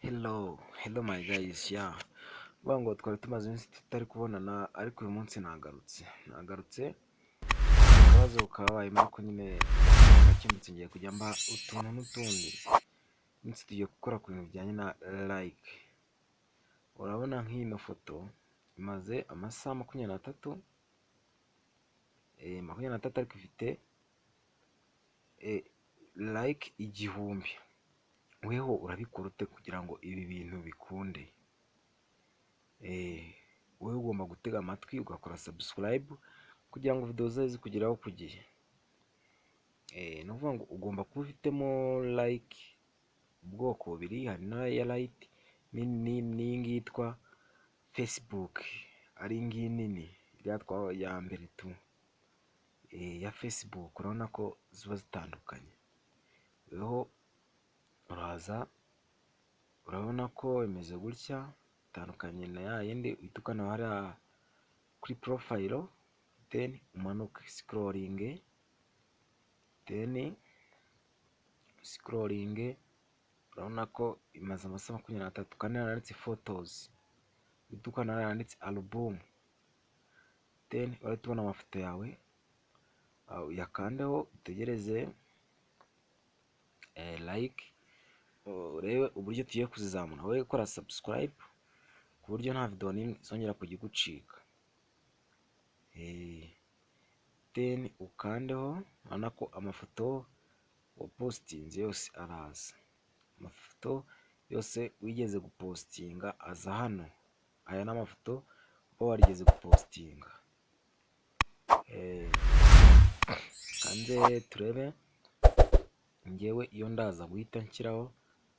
Hello my guys, vuga ngo twari tumaze iminsi tutari kubonana ariko uyu munsi nagarutse akabazo kabayemo ariko nyine gakemutse, ngiye kujya mba utuntu n'utundi. Minsi tugiye gukora ku bintu bijyanye na like. Urabona nk'ino foto imaze amasaha 23 ariko ifite like 1000. Weho urabikora ute kugira ngo ibi bintu bikunde? Wowe ugomba gutega amatwi ugakora subscribe kugira ngo video zawe zikugeraho ku gihe. Ni ukuvuga ngo ugomba kuba ufitemo like ubwoko bubiri, hari na ya light n'iyi ngiyi yitwa Facebook, ari ngiyi nini iriya ya mbere tu ya Facebook. Urabona ko ziba zitandukanye. Weho uraza urabona ko imeze gutya, itandukanye na ya yindi uhita ukanda hariya kuri profile, then umanuka scrolling, urabona ko imaze amasaha 23 kandi handitse photos, uhita ukanda hariya handitse album, then urahita ubona amafoto yawe uyakandeho utegereze like, urebe uburyo tugiye kuzizamura. Wowe gukora subscribe ku buryo nta video n'imwe izongera kujya igucika. Then ukandeho, urabona ko amafoto wapostinze yose araza. Amafoto yose wigeze gupostinga aza hano. Aya ni amafoto uba warigeze gupostinga. Kanze turebe ngewe iyo ndaza guhita nshyiraho,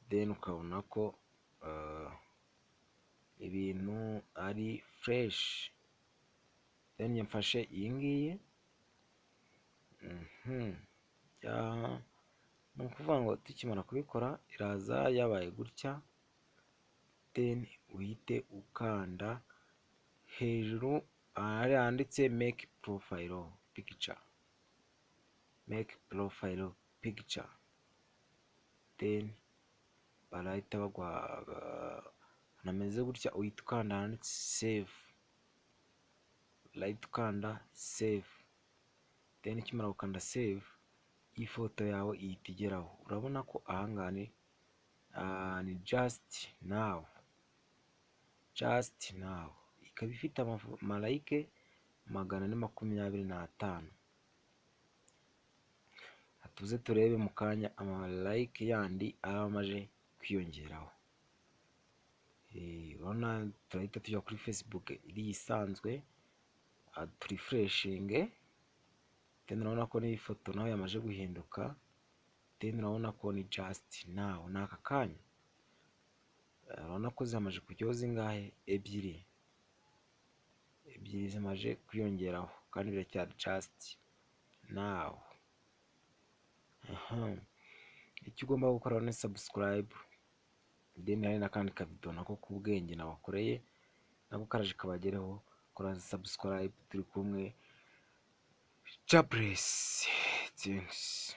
then ukabona ko ibintu ari fresh. Then yamfashe iyi ngiyi, ni ukuvuga ngo tukimara kubikora iraza yabaye gutya, then uhite ukanda hejuru hariya handitse make profile picture, then barahita bagwa nameze gutya, uhita ukanda handitse save, urahita ukanda save, then ukimara gukanda save ifoto yawe ihita igeraho. Urabona ko ahangaha ni just now, ikaba ifite amalike 425. Tuze turebe mu kanya amalike yandi araba amaje kwiyongeraho. Urabona turahita tujya kuri Facebook iri isanzwe, turifreshinge, then urabona ko n'iyi foto naho yamaje guhinduka, then urabona ko ni just now, ni aka kanya. Urabona ko zamaje kujyaho zingahe? Ebyiri zimaje kwiyongeraho kandi biracyari just now. Icyo ugomba gukora ni subscribe, then hari n'akandi kavido nako k'ubwenge nabakoreye nako karaje kabagereho. Kora subscribe, turi kumwe. Thanks.